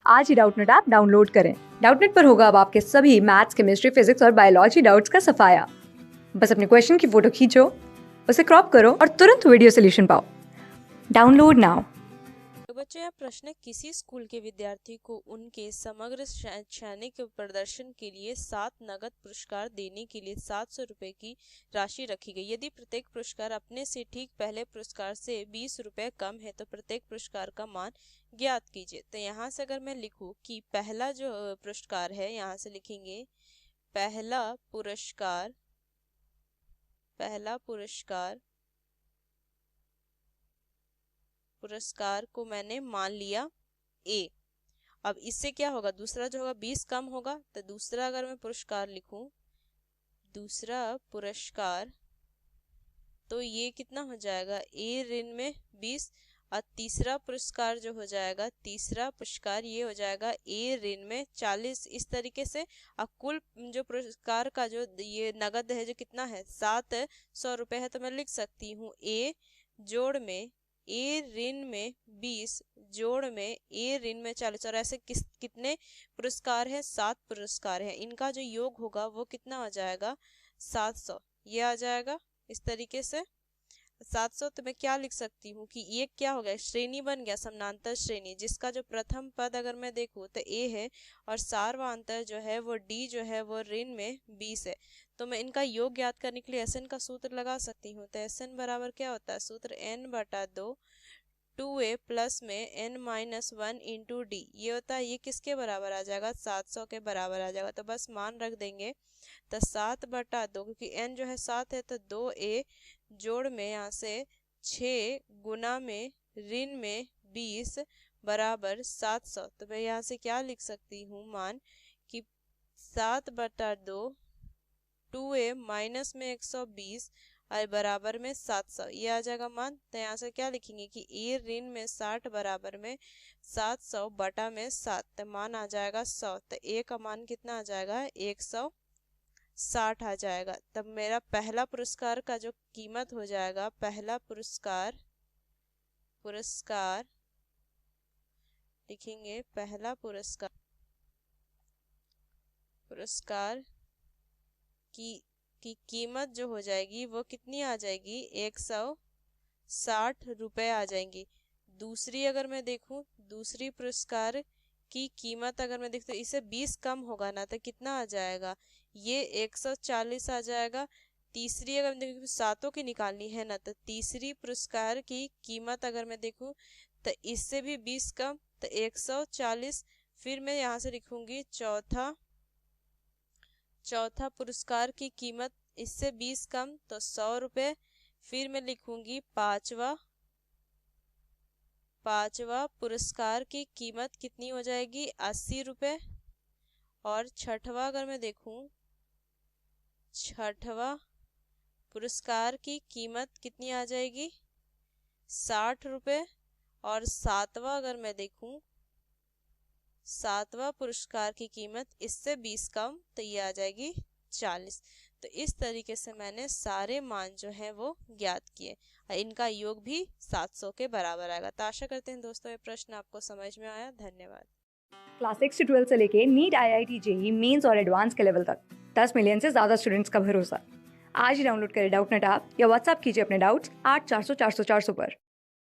आज ही Doubtnut app download करें। Doubtnut पर होगा अब आपके सभी मैथ्स, केमिस्ट्री, फिजिक्स और बायोलॉजी डाउट्स का सफाया। बस अपने क्वेश्चन की फोटो खींचो, उसे क्रॉप करो और तुरंत वीडियो सोल्यूशन पाओ। Download now. तो बच्चों, यह प्रश्न है, किसी स्कूल के विद्यार्थी को उनके समग्र शैक्षणिक प्रदर्शन के लिए 7 नगद पुरस्कार देने के लिए 700 रुपये की राशि रखी गई। यदि प्रत्येक पुरस्कार अपने से ठीक पहले पुरस्कार से 20 रुपये कम है तो प्रत्येक पुरस्कार का मान ज्ञात कीजिए। तो यहाँ से अगर मैं लिखूँ कि पहला जो पुरस्कार है, यहाँ से लिखेंगे पहला पुरस्कार पुरस्कार को मैंने मान लिया ए। अब इससे क्या होगा, दूसरा जो होगा 20 कम होगा, तो दूसरा अगर मैं पुरस्कार लिखूं, दूसरा पुरस्कार, तो ये कितना हो जाएगा, ए ऋण में 20। और तीसरा पुरस्कार जो हो जाएगा, तीसरा पुरस्कार ये हो जाएगा ए ऋण में 40। इस तरीके से अब कुल जो पुरस्कार का जो ये नगद है जो कितना है, 700 रुपये है। तो मैं लिख सकती हूँ ए जोड़ में ए ऋण में 20 जोड़ में ए ऋण में 40। और ऐसे कितने पुरस्कार हैं, 7 पुरस्कार हैं। इनका जो योग होगा वो कितना हो जाएगा, 700। ये आ जाएगा इस तरीके से 700। तो मैं क्या लिख सकती हूँ कि ये क्या हो गया, श्रेणी बन गया, समानांतर श्रेणी, जिसका जो प्रथम पद अगर मैं देखूँ तो ए है और सार्वधातुक जो है वो डी जो है वो ऋण में 20 है। तो मैं इनका योग ज्ञात करने के लिए एसएन का सूत्र लगा सकती हूँ। तो एसएन बराबर क्या होता है, सूत्र n/2 2a प्लस में n-1 इंटू डी। ये होता है, ये किसके बराबर आ जाएगा, 700 के बराबर आ जाएगा। तो बस मान रख देंगे, तो 7/2, क्योंकि n जो है 7 है तो 2a जोड़ में यहाँ से 6 गुना में ऋण में 20 बराबर 700। तो मैं यहाँ से क्या लिख सकती हूँ मान, कि 7/2 2a माइनस में 120 और बराबर में 700, ये आ जाएगा मान। तो यहाँ से क्या लिखेंगे कि ए ऋण में 60 बराबर में 700 बटा में 7, तो मान आ जाएगा 100। तो ए का मान कितना आ जाएगा, 160 आ जाएगा। तब मेरा पहला पुरस्कार का जो कीमत हो जाएगा, पहला पुरस्कार लिखेंगे, पहला पुरस्कार की कीमत जो हो जाएगी वो कितनी आ जाएगी, 160 रुपये आ जाएंगी। दूसरी अगर मैं देखूं, दूसरी पुरस्कार की कीमत अगर मैं देखूं तो इसे 20 कम होगा ना, तो कितना आ जाएगा, ये 140 आ जाएगा। तीसरी अगर मैं देखूं, सातों की निकालनी है ना, तो तीसरी पुरस्कार की कीमत अगर मैं देखूं तो इससे भी 20 कम, तो 140। फिर मैं यहाँ से लिखूंगी चौथा पुरस्कार की कीमत इससे 20 कम, तो 100 रुपये। फिर मैं लिखूंगी पांचवा पुरस्कार की कीमत कितनी हो जाएगी, 80 रुपये। और छठवा अगर मैं देखूं, छठवा पुरस्कार की कीमत कितनी आ जाएगी, 60 रुपये। और सातवां अगर मैं देखूं, सातवां पुरस्कार की कीमत इससे 20 कम, तो ये आ जाएगी 40। तो इस तरीके से मैंने सारे मान जो हैं वो ज्ञात किए और इनका योग भी 700 के बराबर आएगा। तो आशा करते हैं दोस्तों ये प्रश्न आपको समझ में आया। धन्यवाद। क्लास 6 से 12 से लेके नीट, IIT, जेईई मेंस और एडवांस के लेवल तक 10 मिलियन से ज्यादा स्टूडेंट्स का भरोसा। आज ही डाउनलोड करें डाउटनेट ऐप या व्हाट्सएप कीजिए अपने डाउट्स 8400 400 400 पर।